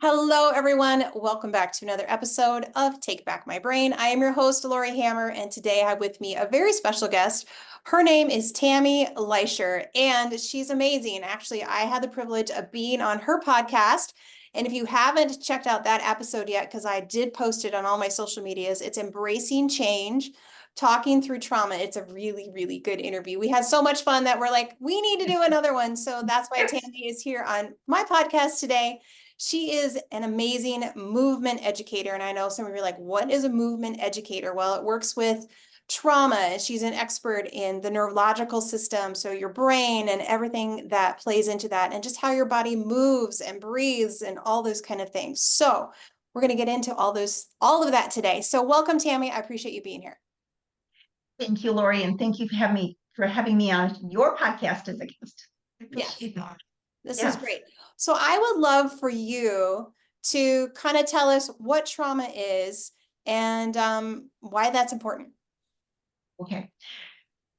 Hello, everyone. Welcome back to another episode of Take Back My Brain. I am your host, Laurie Hammer, and today I have with me a very special guest. Her name is Tami Lysher, and she's amazing. Actually, I had the privilege of being on her podcast. And if you haven't checked out that episode yet, because I did post it on all my social medias, it's Embracing Change, Talking Through Trauma. It's a really, really good interview. We had so much fun that we're like, we need to do another one. So that's why Tami is here on my podcast today. She is an amazing movement educator. And I know some of you are like, what is a movement educator? Well, it works with trauma. She's an expert in the neurological system. So your brain and everything that plays into that, and just how your body moves and breathes and all those kind of things. So we're going to get into all of that today. So welcome, Tami. I appreciate you being here. Thank you, Laurie, and thank you for having me on your podcast as a guest. I appreciate that. This is great. So I would love for you to kind of tell us what trauma is and why that's important. Okay.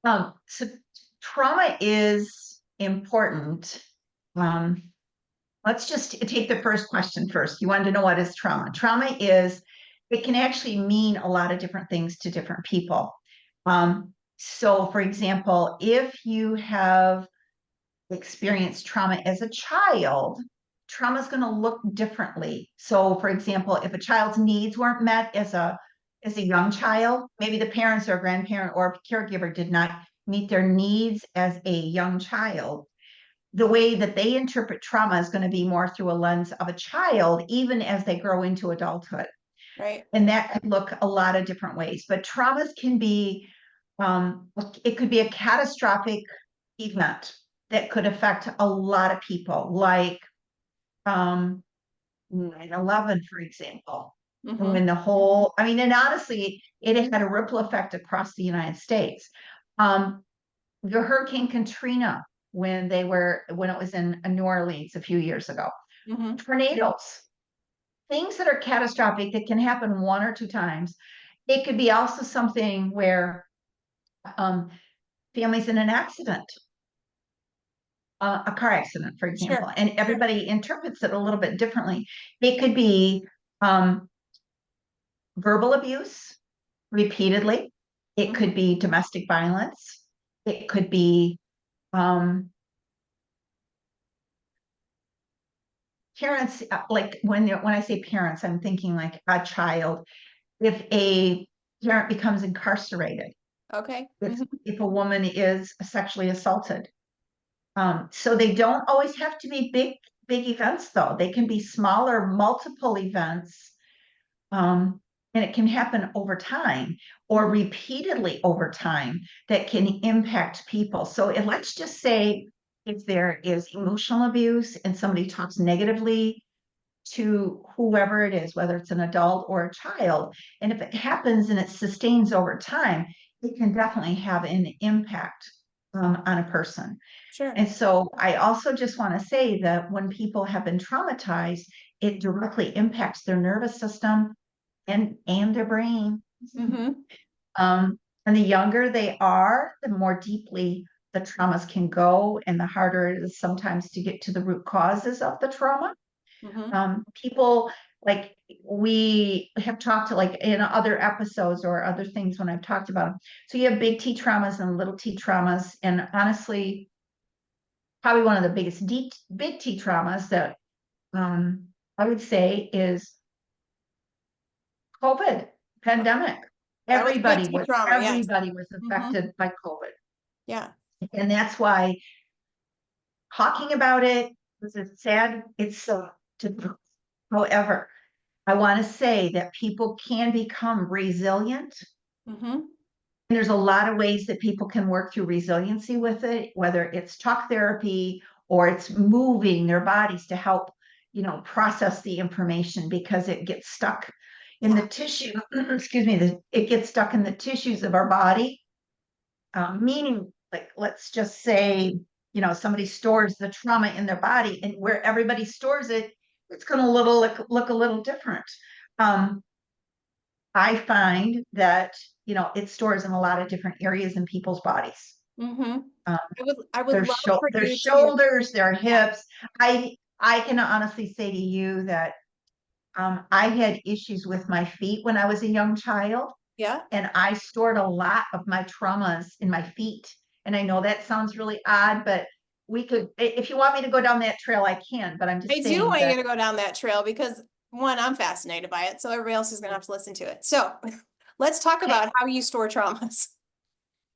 So trauma is important. Let's just take the first question first. You wanted to know what is trauma. Trauma it can actually mean a lot of different things to different people. So for example, if you have experienced trauma as a child, trauma is going to look differently. So for example, if a child's needs weren't met as a young child, maybe the parents or grandparent or caregiver did not meet their needs as a young child, the way that they interpret trauma is going to be more through a lens of a child, even as they grow into adulthood. Right. And that could look a lot of different ways. But traumas can be, it could be a catastrophic event that could affect a lot of people, like 9/11, for example. Mm-hmm. When and honestly, it had a ripple effect across the United States. The Hurricane Katrina, when it was in New Orleans a few years ago. Mm-hmm. Tornadoes, things that are catastrophic that can happen one or two times. It could be also something where families in an accident, a car accident, for example, and everybody interprets it a little bit differently. It could be verbal abuse repeatedly. It could be domestic violence. It could be parents, like when I say parents, I'm thinking like a child. If a parent becomes incarcerated, Okay. if a woman is sexually assaulted. So they don't always have to be big events, though. They can be smaller, multiple events. And it can happen over time or repeatedly over time that can impact people. So let's just say if there is emotional abuse and somebody talks negatively to whoever it is, whether it's an adult or a child, and if it happens and it sustains over time, it can definitely have an impact on a person. Sure. And so I also just want to say that when people have been traumatized, it directly impacts their nervous system and their brain. Mm-hmm. And the younger they are, the more deeply the traumas can go, and the harder it is sometimes to get to the root causes of the trauma. People, like, we have talked to, like, in other episodes or other things when I've talked about them. So you have big T traumas and little T traumas, and honestly, probably one of the biggest big T traumas that I would say is COVID pandemic. Everybody was affected by COVID. Yeah. And that's why talking about it was sad. It's so difficult. However, I want to say that people can become resilient. And there's a lot of ways that people can work through resiliency with it, whether it's talk therapy or it's moving their bodies to help, process the information, because it gets stuck in the tissue. Excuse me, it gets stuck in the tissues of our body. Meaning, like, let's just say, somebody stores the trauma in their body, and where everybody stores it, it's going to look a little different. I find that, it stores in a lot of different areas in people's bodies. I would their love for their you shoulders, their hips. I can honestly say to you that I had issues with my feet when I was a young child, Yeah, and I stored a lot of my traumas in my feet. And I know that sounds really odd, but we could, if you want me to go down that trail, I can, but I'm I just do saying want you that. to go down that trail because one, I'm fascinated by it, so everybody else is gonna have to listen to it. So let's talk Okay. about how you store traumas.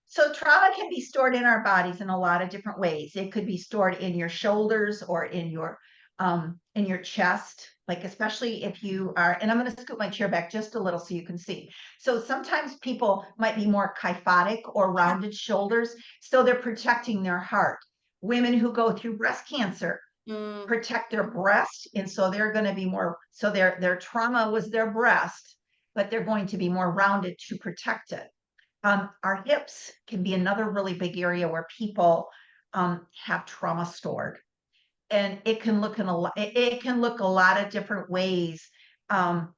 So trauma can be stored in our bodies in a lot of different ways. It could be stored in your shoulders or in your chest, like especially if you are, and I'm going to scoot my chair back just a little so you can see. So sometimes people might be more kyphotic or rounded shoulders, so they're protecting their heart. Women who go through breast cancer Mm, protect their breast, and so they're going to be more, so their trauma was their breast, but they're going to be more rounded to protect it. Our hips can be another really big area where people have trauma stored, and it can look in a lot. It can look a lot of different ways um,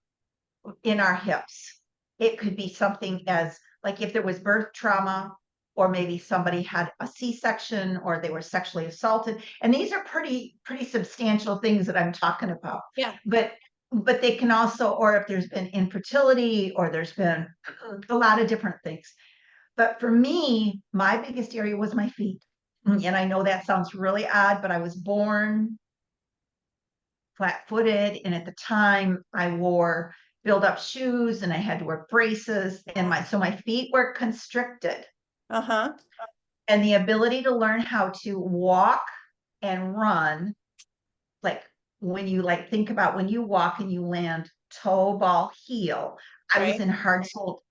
in our hips. It could be something as like if there was birth trauma, or maybe somebody had a C-section, or they were sexually assaulted, and these are pretty substantial things that I'm talking about. yeah. But they can also, or if there's been infertility, or there's been a lot of different things. But for me, my biggest area was my feet. And I know that sounds really odd, but I was born flat footed. And at the time, I wore build up shoes and I had to wear braces. And so my feet were constricted. Uh-huh. And the ability to learn how to walk and run, like when you like think about when you walk and you land toe ball heel, Right. I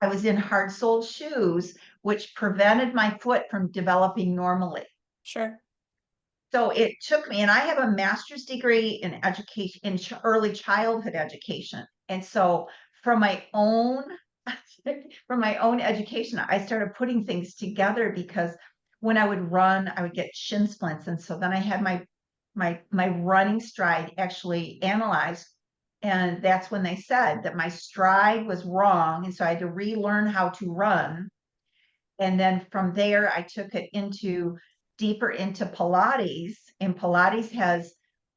was in hard soled shoes, which prevented my foot from developing normally. Sure. So it took me, and I have a master's degree in education, in early childhood education. And so from my own, from my own education, I started putting things together because when I would run, I would get shin splints. And so then I had my running stride actually analyzed. And that's when they said that my stride was wrong. And so I had to relearn how to run. And then from there, I took it into deeper into Pilates. And Pilates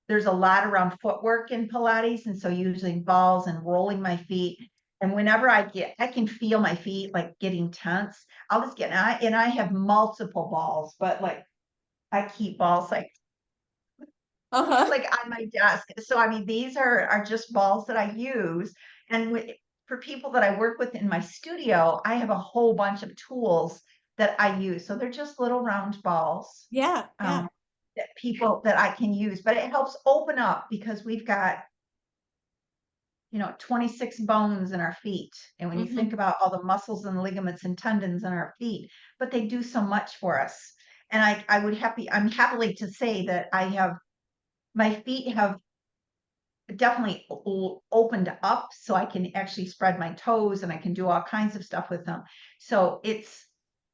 there's a lot around footwork in Pilates. And so using balls and rolling my feet. And whenever I can feel my feet like getting tense. I'll just and I have multiple balls, but like I keep balls like Uh-huh. like on my desk. So I mean, these are just balls that I use. And for people that I work with in my studio, I have a whole bunch of tools that I use. So they're just little round balls Yeah, yeah. um, that I can use. But it helps open up because we've got 26 bones in our feet. And when you think Hmm. about all the muscles and ligaments and tendons in our feet, but they do so much for us. And I'm happily to say that my feet have definitely opened up so I can actually spread my toes and I can do all kinds of stuff with them. So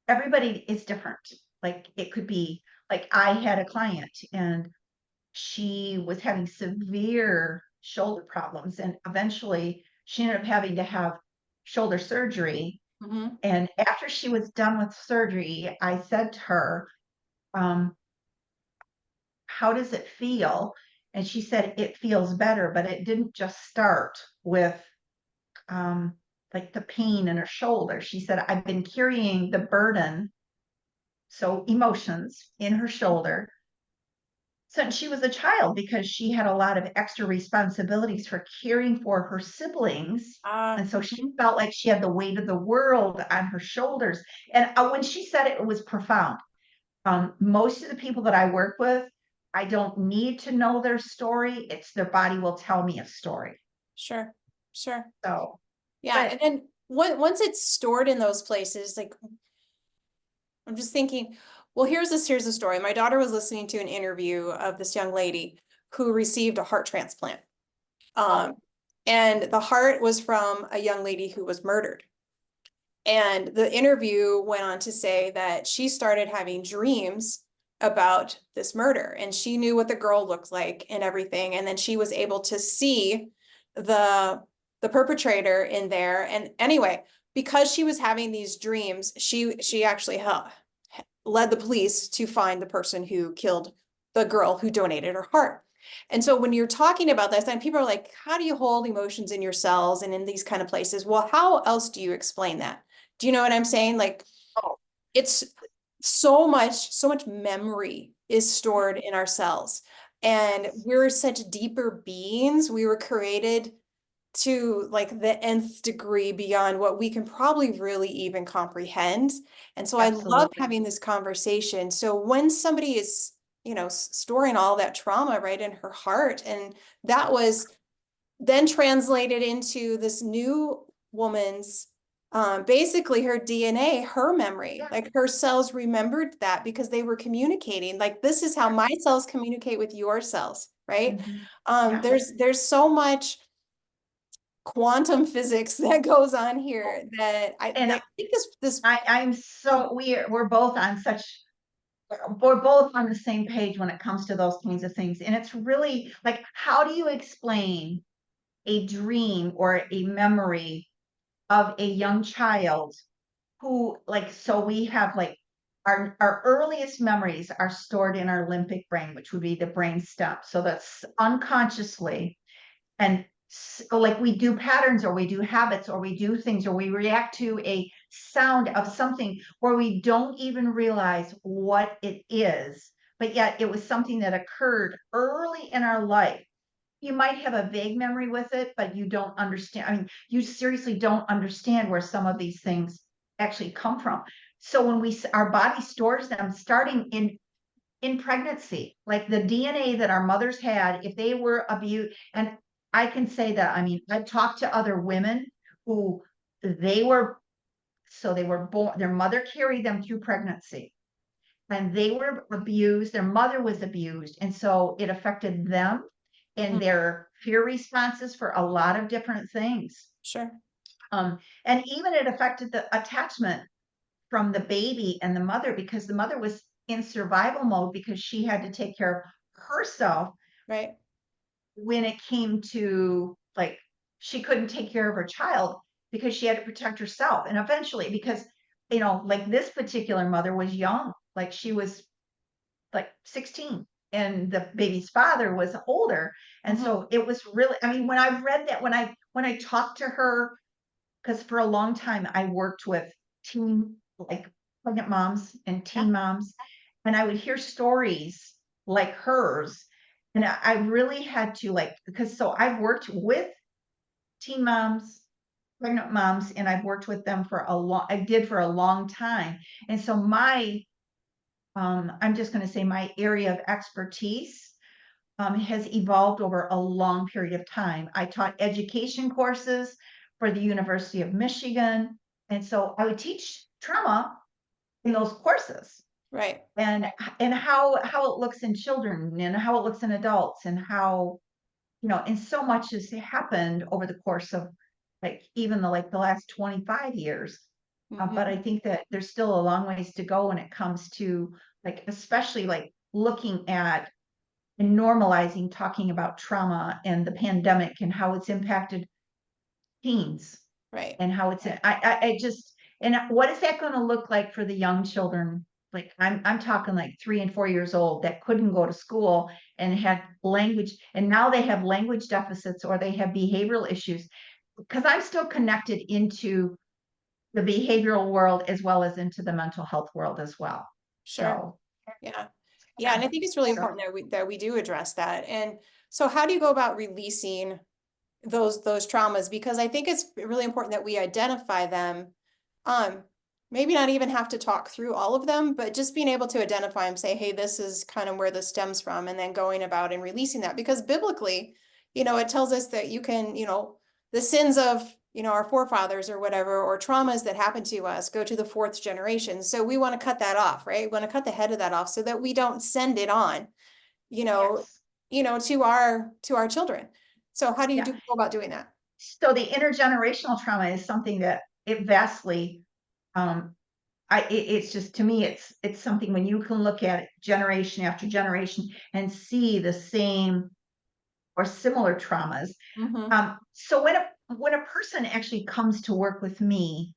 everybody is different. Like it could be like I had a client and she was having severe shoulder problems, and eventually she ended up having to have shoulder surgery. Hmm. And after she was done with surgery, I said to her, um, how does it feel? And she said, it feels better, but it didn't just start with um, like the pain in her shoulder. She said, I've been carrying the burden, so emotions in her shoulder since she was a child because she had a lot of extra responsibilities for caring for her siblings. And so she Mhm. felt like she had the weight of the world on her shoulders. And when she said it, it was profound. Most of the people that I work with, I don't need to know their story. It's their body will tell me a story. Sure, sure. So, Yeah, but and then once it's stored in those places, like I'm just thinking, well, here's a series of story. My daughter was listening to an interview of this young lady who received a heart transplant. Um, oh, and the heart was from a young lady who was murdered. And the interview went on to say that she started having dreams about this murder and she knew what the girl looked like and everything. And then she was able to see the the perpetrator in there. And anyway, because she was having these dreams, she actually led the police to find the person who killed the girl who donated her heart. And so when you're talking about this, and people are like, how do you hold emotions in your cells and in these kind of places? Well, how else do you explain that? Do you know what I'm saying? Like, Oh, it's so much memory is stored in our cells. And yes. we're such deeper beings. We were created to like the nth degree beyond what we can probably really even comprehend. And so I love Absolutely. having this conversation. So when somebody is, storing all that trauma right in her heart, and that was then translated into this new woman's basically her DNA, her memory, Yeah. like her cells remembered that because they were communicating. Like this is how my cells communicate with your cells, right? Mhm. Yeah. There's so much quantum physics that goes on Oh, here that I and that I think this I'm so we're both on such we're both on the same page when it comes to those kinds of things. And it's really like, how do you explain a dream or a memory of a young child who, like, so we have like our earliest memories are stored in our limbic brain, which would be the brain stem. So that's unconsciously, and like we do patterns or we do habits or we do things or we react to a sound of something where we don't even realize what it is, but yet it was something that occurred early in our life. You might have a vague memory with it, but you don't understand. I mean, you seriously don't understand where some of these things actually come from. So when our body stores them starting in pregnancy, like the DNA that our mothers had, if they were abused, and I can say that, I mean, I've talked to other women who they were, so they were born, their mother carried them through pregnancy and they were abused, their mother was abused. And so it affected them in Mhm, their fear responses for a lot of different things. sure. And even it affected the attachment from the baby and the mother because the mother was in survival mode because she had to take care of herself Right. when it came to like she couldn't take care of her child because she had to protect herself. And eventually, because like this particular mother was young, like she was like 16 and the baby's father was older. And Hmm. so it was really, I mean, when I read that, when I talked to her, because for a long time I worked with teen, like pregnant moms and Yeah. teen moms, and I would hear stories like hers. And I really had to like, because so I've worked with teen moms, pregnant moms, and I've worked with them for I did for a long time. And so I'm just going to say my area of expertise has evolved over a long period of time. I taught education courses for the University of Michigan. And so I would teach trauma in those courses Right. and how it looks in children and how it looks in adults and how, and so much has happened over the course of like even the last 25 years. But I Hmm. think that there's still a long ways to go when it comes to like, especially like looking at and normalizing talking about trauma and the pandemic and how it's impacted teens Right. and how it's I just and what is that going to look like for the young children? Like I'm talking like 3 and 4 years old that couldn't go to school and had language, and now they have language deficits or they have behavioral issues because I'm still connected into the behavioral world as well as into the mental health world as well. Sure. So Yeah. Yeah. yeah. And I think it's really So important that we do address that. And so how do you go about releasing those traumas? Because I think it's really important that we identify them. Um, Maybe not even have to talk through all of them, but just being able to identify them, say, hey, this is kind of where this stems from, and then going about and releasing that. Because biblically, it tells us that you can, the sins of, our forefathers or whatever, or traumas that happen to us go to the fourth generation. So we want to cut that off, right? We want to cut the head of that off so that we don't send it on, you know, yes. to our children. So how do you Yeah. go about doing that? So the intergenerational trauma is something that it vastly, um, it's just to me, it's something when you can look at it generation after generation and see the same or similar traumas. Hmm. So when a person actually comes to work with me,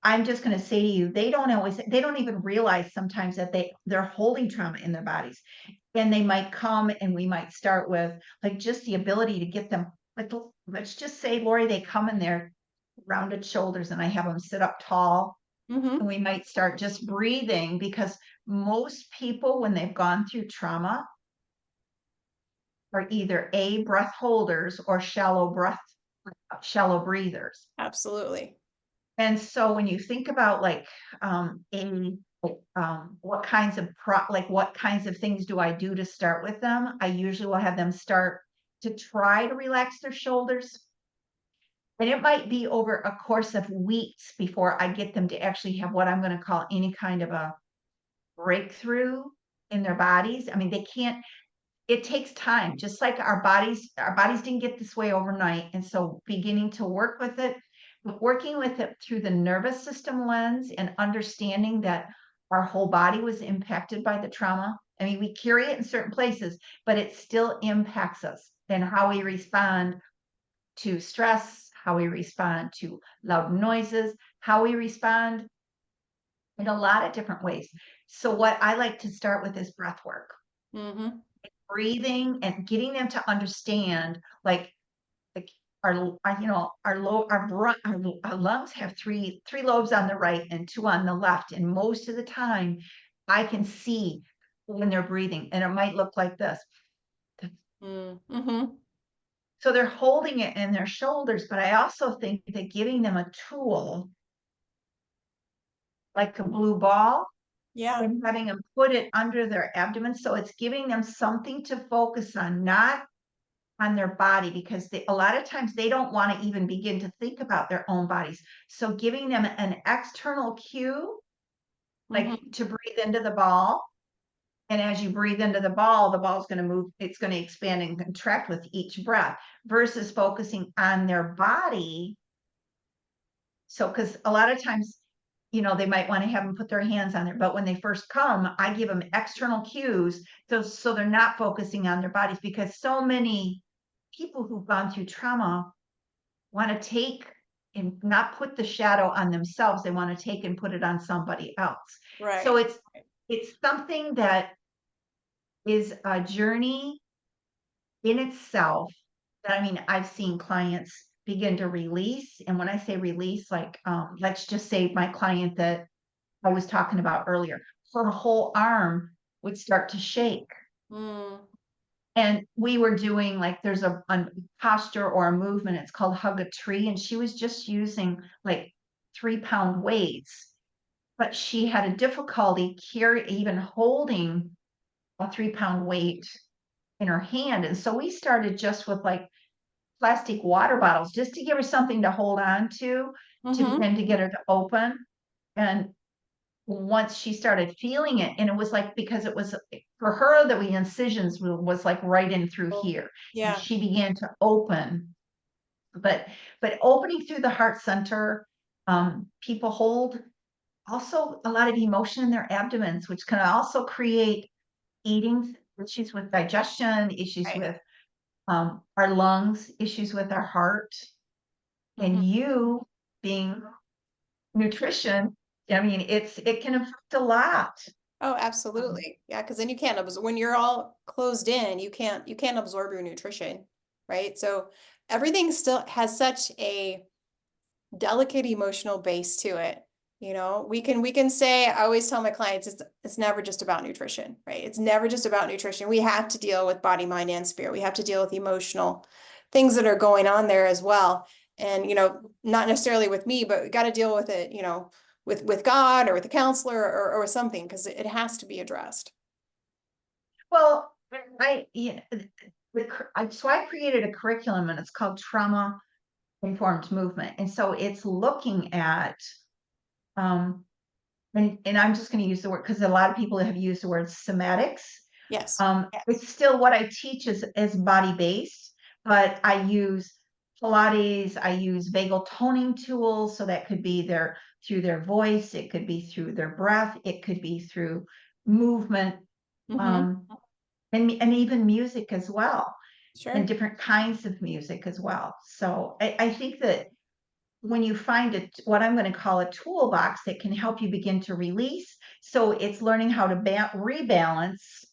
I'm just going to say to you, they don't even realize sometimes that they're holding trauma in their bodies. And they might come and we might start with like just the ability to get them, like, let's just say, Laurie, they come in their rounded shoulders and I have them sit up tall. Mm-hmm. And we might start just breathing because most people, when they've gone through trauma, are either A, breath holders or shallow breathers. Absolutely. And so when you think about like what kinds of what kinds of things do I do to start with them? I usually will have them start to try to relax their shoulders. And it might be over a course of weeks before I get them to actually have what I'm going to call any kind of a breakthrough in their bodies. I mean, they can't, it takes time, just like our bodies didn't get this way overnight. And so beginning to work with it, but working with it through the nervous system lens and understanding that our whole body was impacted by the trauma. I mean, we carry it in certain places, but it still impacts us and how we respond to stress, how we respond to loud noises, how we respond in a lot of different ways. So what I like to start with is breath work, Mm-hmm. breathing and getting them to understand like our lungs have three lobes on the right and two on the left. And most of the time I can see when they're breathing and it might look like this. Mm-hmm. So they're holding it in their shoulders, but I also think that giving them a tool like a blue ball Yeah. and having them put it under their abdomen. So it's giving them something to focus on, not on their body, because a lot of times they don't want to even begin to think about their own bodies. So giving them an external cue, like Mm-hmm. to breathe into the ball. And as you breathe into the ball's going to move, it's going to expand and contract with each breath versus focusing on their body. So, because a lot of times, they might want to have them put their hands on it, but when they first come, I give them external cues so they're not focusing on their bodies, because so many people who've gone through trauma want to take and not put the shadow on themselves. They want to take and put it on somebody else. So Right. it's something that is a journey in itself that, I mean, I've seen clients begin to release. And when I say release, like, let's just say my client that I was talking about earlier, her whole arm would start to shake. Mm. And we were doing like, there's a posture or a movement, it's called hug a tree. And she was just using like 3-pound weights, but she had a difficulty even holding a 3-pound weight in her hand. And so we started just with like plastic water bottles just to give her something to hold on to Mm-hmm. begin to get her to open. And once she started feeling it, and it was like, because it was for her, the incisions was like right in through Oh, here, and yeah. she began to open. But opening through the heart center, people hold also a lot of emotion in their abdomens, which can also create eating issues with digestion, issues Right. with our lungs, issues with our heart. Mm-hmm. And you being nutrition, I mean, it can affect a lot. Oh, Um, absolutely. Yeah, because then you can't absorb when you're all closed in, you can't absorb your nutrition, right? So everything still has such a delicate emotional base to it. We can say, I always tell my clients it's never just about nutrition, right? It's never just about nutrition. We have to deal with body, mind, and spirit. We have to deal with emotional things that are going on there as well. And not necessarily with me, but we got to deal with it, with God or with a counselor or with something, because it has to be addressed. well, so I created a curriculum and it's called Trauma Informed Movement. And so it's looking at, um, and I'm just going to use the word because a lot of people have used the word somatics. Yes. It's still what I teach is body based, but I use Pilates, I use vagal toning tools. So that could be through their voice, it could be through their breath, it could be through movement, Mm-hmm. um, and even music as well, and Sure. different kinds of music as well. So I think that when you find it, what I'm going to call a toolbox that can help you begin to release. So it's learning how to rebalance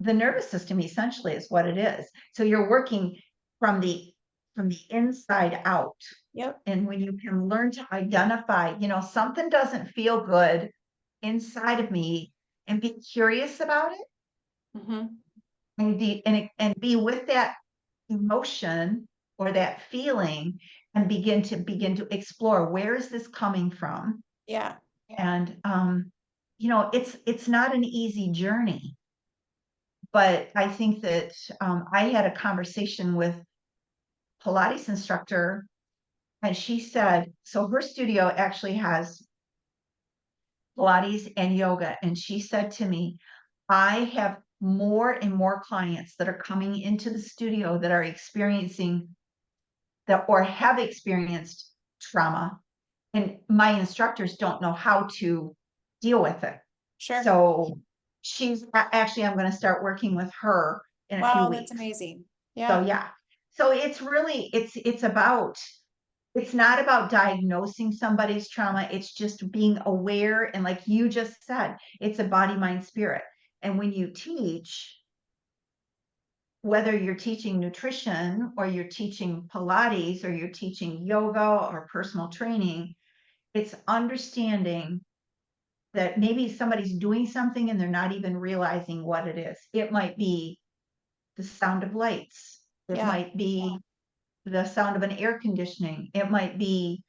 the nervous system, essentially, is what it is. So you're working from the inside out. Yep. And when you can learn to identify, something doesn't feel good inside of me, and be curious about it, Mm-hmm. and be with that emotion or that feeling, and begin to explore, where is this coming from? Yeah. And it's not an easy journey, but I think that I had a conversation with Pilates instructor, and she said, so her studio actually has Pilates and yoga. And she said to me, I have more and more clients that are coming into the studio that are experiencing that, or have experienced trauma. And my instructors don't know how to deal with it. Sure. So actually, I'm going to start working with her in a few Wow, that's weeks. amazing. So Yeah. yeah. So it's not about diagnosing somebody's trauma. It's just being aware. And like you just said, it's a body, mind, spirit. And when you teach, whether you're teaching nutrition or you're teaching Pilates or you're teaching yoga or personal training, it's understanding that maybe somebody's doing something and they're not even realizing what it is. It might be the sound of lights. It Yeah. might be the sound of an air conditioning. It might be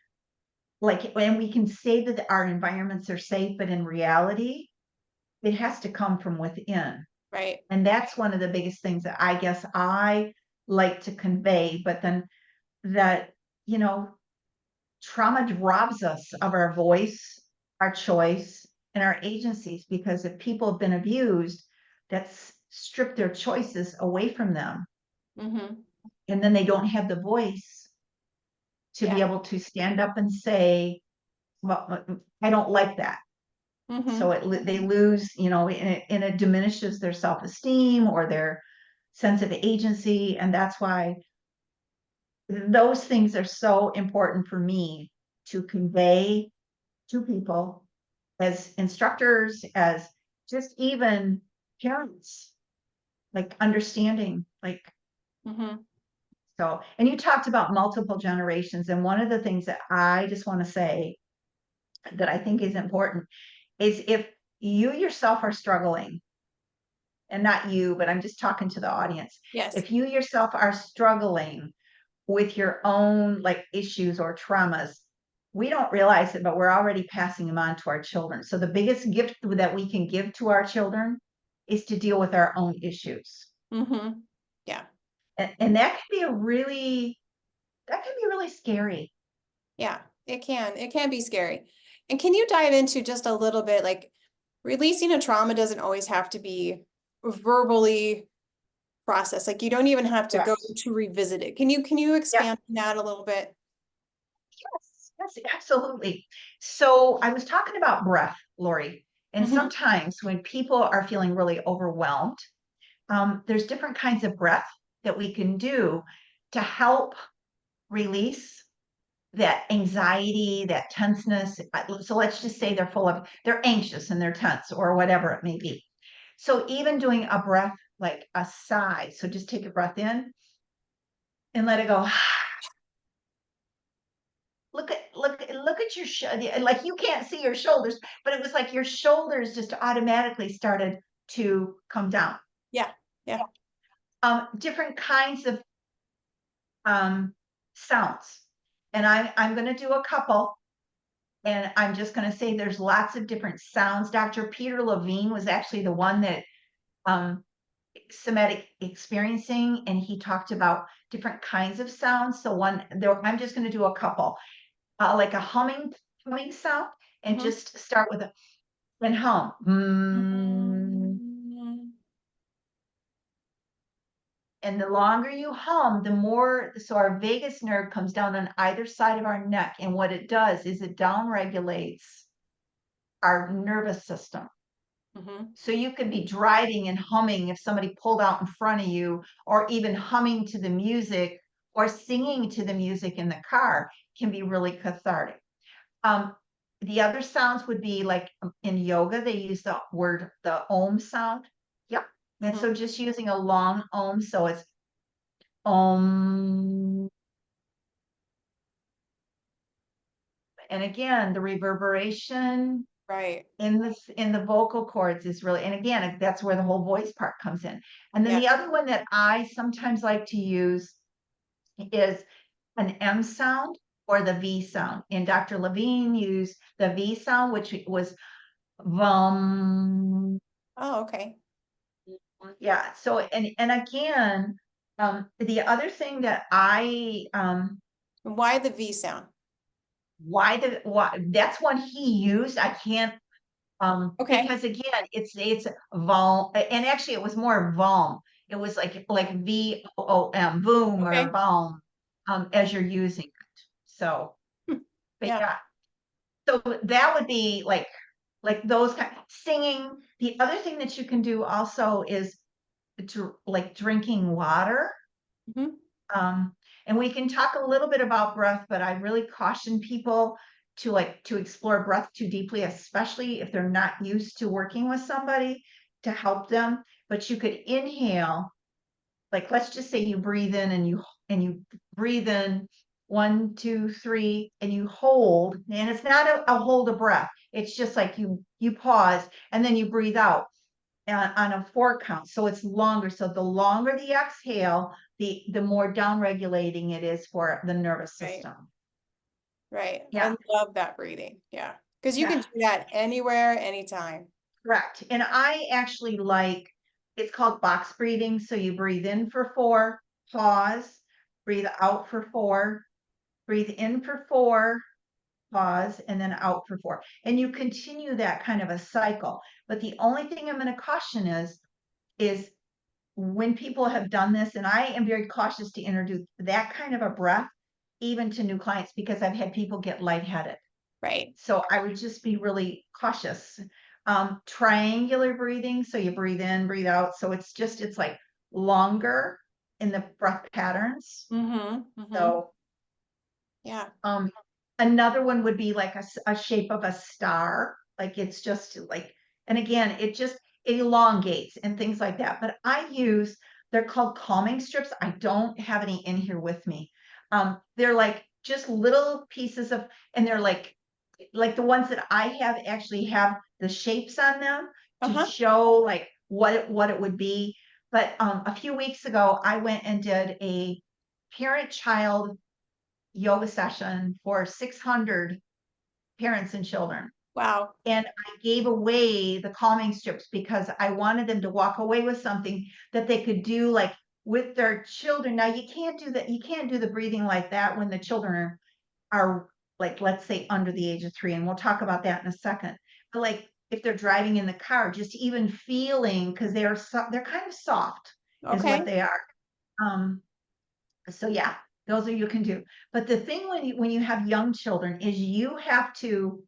like, and we can say that our environments are safe, but in reality, it has to come from within. Right. And that's one of the biggest things that I guess I like to convey, but then that, you know, trauma robs us of our voice, our choice, and our agencies, because if people have been abused, that's stripped their choices away from them. Mm-hmm. And then they don't have the voice to be Yeah. able to stand up and say, well, I don't like that. So Mm-hmm. they lose, and it diminishes their self-esteem or their sense of agency. And that's why those things are so important for me to convey to people as instructors, as just even parents, like understanding, like, Mm-hmm. so. And you talked about multiple generations. And one of the things that I just want to say that I think is important is, if you yourself are struggling, and not you, but I'm just talking to the audience. Yes. If you yourself are struggling with your own like issues or traumas, we don't realize it, but we're already passing them on to our children. So the biggest gift that we can give to our children is to deal with our own issues. Mm-hmm. Yeah. And that can be really scary. Yeah. It can. It can be scary. And can you dive into just a little bit, like releasing a trauma doesn't always have to be verbally processed. Like you don't even have to go Yes. to revisit it. Can you Yeah. expand on that a little bit? Yes, yes, absolutely. So I was talking about breath, Lori, and Mm-hmm. sometimes when people are feeling really overwhelmed, there's different kinds of breath that we can do to help release that anxiety, that tenseness. So let's just say they're anxious and they're tense or whatever it may be. So even doing a breath, like a sigh. So just take a breath in and let it go. Look at like you can't see your shoulders, but it was like your shoulders just automatically started to come down. Yeah. Yeah. Different kinds of sounds. And I'm going to do a couple, and I'm just going to say there's lots of different sounds. Dr. Peter Levine was actually the one that somatic experiencing, and he talked about different kinds of sounds. So I'm just going to do a couple, like a humming sound, and Mm-hmm. just start with a and hum. Mm-hmm. And the longer you hum, the more, so our vagus nerve comes down on either side of our neck. And what it does is it down regulates our nervous system. Mm-hmm. So you could be driving and humming if somebody pulled out in front of you, or even humming to the music or singing to the music in the car can be really cathartic. The other sounds would be like in yoga, they use the Om sound. Yep. And Mhm. so just using a long Om, so it's Om. And again, the reverberation Right. in the vocal cords is really, and again, that's where the whole voice part comes in. And then Yeah. the other one that I sometimes like to use is an M sound or the V sound. And Dr. Levine used the V sound, which was Vom. Oh, okay. Yeah. So, and again, the other thing that And why the V sound? why that's one he used. I can't, Okay. because again, it's Vom, and actually it was more Vom. It was like VOOM, boom or Okay. Vom, as you're using it. So, Hmm. but Yeah. yeah, so that would be like those kind singing. The other thing that you can do also is to like drinking water. Mhm. Um, and we can talk a little bit about breath, but I really caution people to explore breath too deeply, especially if they're not used to working with somebody to help them. But you could inhale, like let's just say you breathe in and you breathe in 1, 2, 3, and you hold, and it's not a hold of breath. It's just like you pause and then you breathe out on a 4 count. So it's longer. So the longer the exhale, the more down regulating it is for the nervous Right. system. Right. Yeah, I love that breathing. Yeah. Because you can yeah, do that anywhere, anytime. correct. And I actually like, it's called box breathing. So you breathe in for 4, pause, breathe out for 4, breathe in for 4, pause, and then out for 4. And you continue that kind of a cycle. But the only thing I'm going to caution is when people have done this, and I am very cautious to introduce that kind of a breath even to new clients because I've had people get lightheaded. Right. So I would just be really cautious. Triangular breathing, so you breathe in, breathe out. So it's like longer in the breath patterns. Mm-hmm. Mm-hmm. So Yeah. um, another one would be like a shape of a star. Like it's just like, and again, it elongates and things like that. But they're called calming strips. I don't have any in here with me. They're like just little pieces of, and they're like the ones that I have actually have the shapes on them to Uh-huh. show like what it would be. But a few weeks ago, I went and did a parent-child yoga session for 600 parents and children. Wow. And I gave away the calming strips because I wanted them to walk away with something that they could do like with their children. Now you can't do that. You can't do the breathing like that when the children are like, let's say under the age of 3. And we'll talk about that in a second. But like if they're driving in the car, just even feeling, because they're kind of soft is what Okay. they are. Um, so yeah, those are you can do. But the thing when you have young children is you have to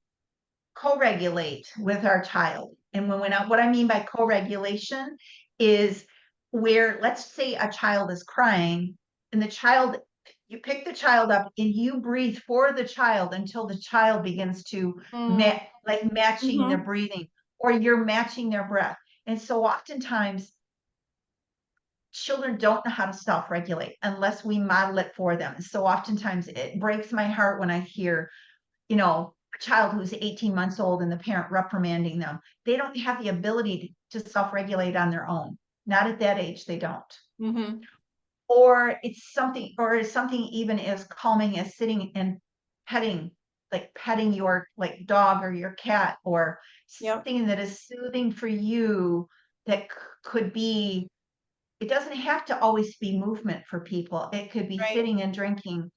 co-regulate with our child. And what I mean by co-regulation is where, let's say a child is crying and you pick the child up and you breathe for the child until the child begins to Mm. like matching their Mm-hmm. breathing or you're matching their breath. And so oftentimes children don't know how to self-regulate unless we model it for them. So oftentimes it breaks my heart when I hear, a child who's 18 months old and the parent reprimanding them. They don't have the ability to self-regulate on their own. Not at that age, they don't. Mm-hmm. Or is something even as calming as sitting and petting, like petting your like dog or your cat, or Yep. something that is soothing for you that could be, it doesn't have to always be movement for people. It could be Right. sitting and drinking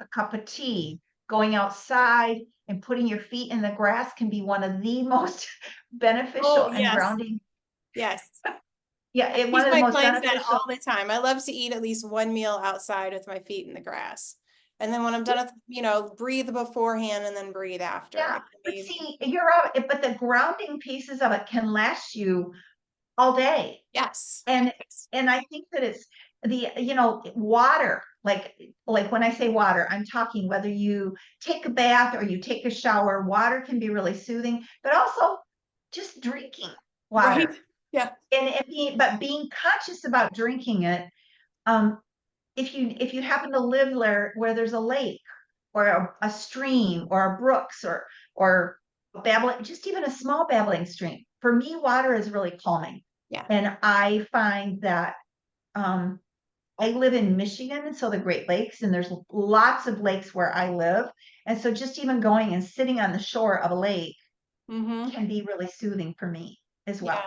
a cup of tea, going outside and putting your feet in the grass can be one of the most Oh, beneficial and yes. grounding. Yes. Yeah, I one teach of the my most clients that beneficial. all the time. I love to eat at least one meal outside with my feet in the grass. And then when I'm done with, breathe beforehand and then breathe after. Yeah, It's but amazing. see, but the grounding pieces of it can last you all day. Yes. And Yes. and I think that it's water. like when I say water, I'm talking whether you take a bath or you take a shower, water can be really soothing, but also just drinking Right. water Yeah. but being conscious about drinking it. Um, if you happen to live there where there's a lake or a stream or a brooks or a babbling, just even a small babbling stream, for me, water is really calming. Yeah. And I find that um, I live in Michigan, and so the Great Lakes, and there's lots of lakes where I live. And so just even going and sitting on the shore of a lake Mm-hmm. can be really soothing for me as well.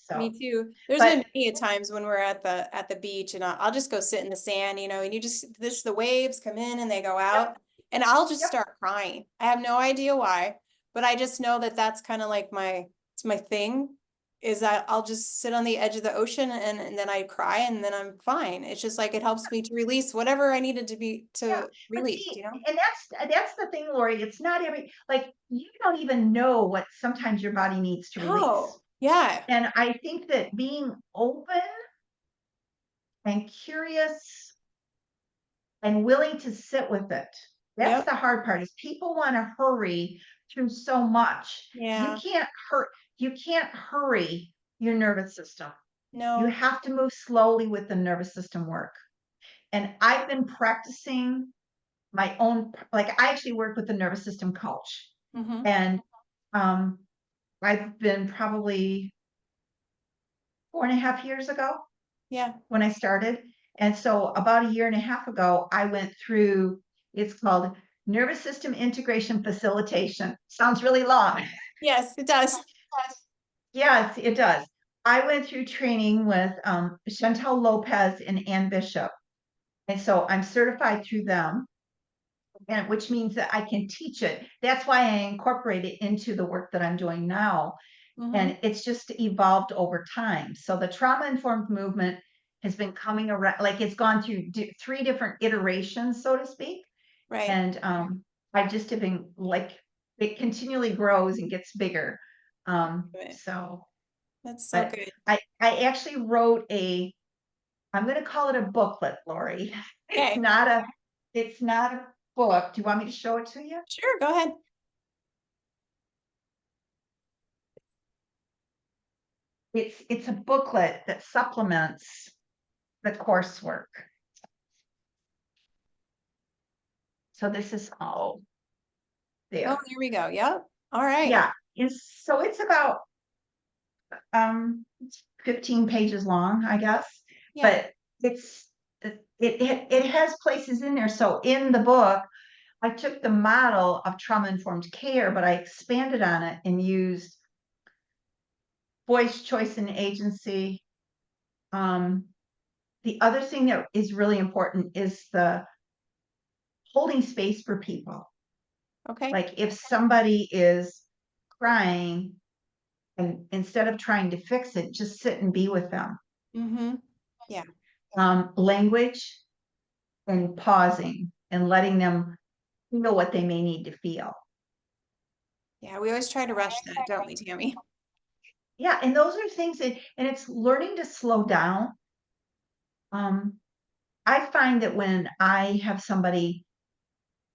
Yeah. Me So, too. There's but been many a times when we're at the beach and I'll just go sit in the sand, you know, and you just the waves come in and they go yep, out and I'll just yep, start crying. I have no idea why, but I just know that that's kind of like it's my thing is that I'll just sit on the edge of the ocean and then I cry and then I'm fine. It's just like it helps me to release whatever I needed to be yeah. to But release, see, you know? and that's the thing, Lori. It's not like you don't even know what sometimes your body needs to release. Oh, yeah. And I think that being open and curious and willing to sit with it. That's Yep. the hard part is people want to hurry through so much. You Yeah. can't hurt, you can't hurry your nervous system. You No. have to move slowly with the nervous system work. And I've been practicing my own, like I actually work with a nervous system coach. Mm-hmm. And um, I've been probably 4.5 years ago Yeah. when I started. And so about a year and a half ago, I went through, it's called Nervous System Integration Facilitation. Sounds really long. Yes, it does. Yes, it does. I went through training with Chantel Lopez and Ann Bishop. And so I'm certified through them, and which means that I can teach it. That's why I incorporate it into the work that I'm doing now. Mm-hmm. And it's just evolved over time. So the trauma informed movement has been coming around, like it's gone through 3 different iterations, so to speak. Right. And I just have been like, it continually grows and gets bigger. Right. So, That's so but good. I actually wrote I'm going to call it a booklet, Lori. It's Okay. not a, it's not a book. Do you want me to show it to you? Sure, go ahead. It's a booklet that supplements the coursework. So this is all Oh, there. there we go. Yep. All right. Yeah, so it's about it's 15 pages long, I guess, Yeah. but it has places in there. So in the book, I took the model of trauma informed care, but I expanded on it and used voice, choice, and agency. Um, the other thing that is really important is the holding space for people. Okay. Like if somebody is crying, and instead of trying to fix it, just sit and be with them. Mm-hmm. Yeah. Language and pausing and letting them feel what they may need to feel. Yeah. We always try to rush that, don't we, Tammy? Yeah, and those are things that, and it's learning to slow down. Um, I find that when I have somebody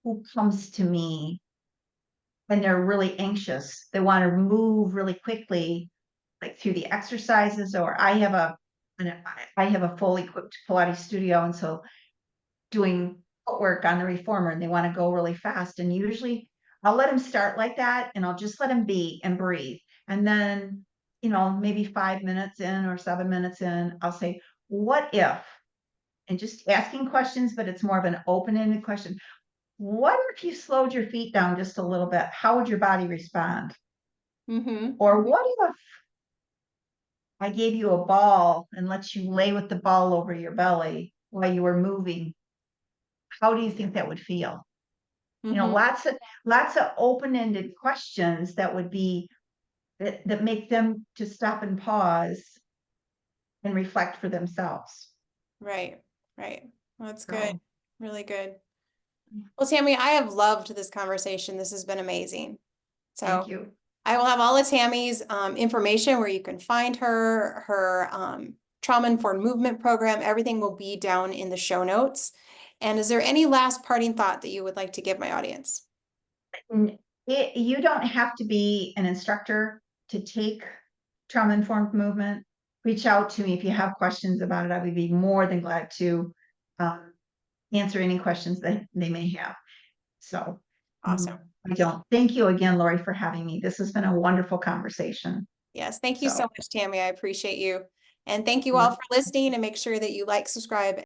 who comes to me and they're really anxious, they want to move really quickly, like through the exercises, or I have a fully equipped Pilates studio, and so doing footwork on the reformer and they want to go really fast. And usually I'll let them start like that and I'll just let them be and breathe. And then, maybe 5 minutes in or 7 minutes in, I'll say, what if? And just asking questions, but it's more of an open-ended question. What if you slowed your feet down just a little bit? How would your body respond? Mm-hmm. Or what if I gave you a ball and let you lay with the ball over your belly while you were moving? How do you think that would feel? Mm-hmm. Lots of open-ended questions that would be that make them to stop and pause and reflect for themselves. Right. Right. Well, that's good. So Really good. Well, Tammy, I have loved this conversation. This has been amazing. thank So you. I will have all of Tammy's information where you can find her trauma informed movement program. Everything will be down in the show notes. And is there any last parting thought that you would like to give my audience? You don't have to be an instructor to take trauma-informed movement. Reach out to me if you have questions about it. I would be more than glad to answer any questions that they may have. So Awesome. I don't. Thank you again, Laurie, for having me. This has been a wonderful conversation. Yes, thank you so So much, Tami. I appreciate you. And thank you all for listening, and make sure that you like, subscribe,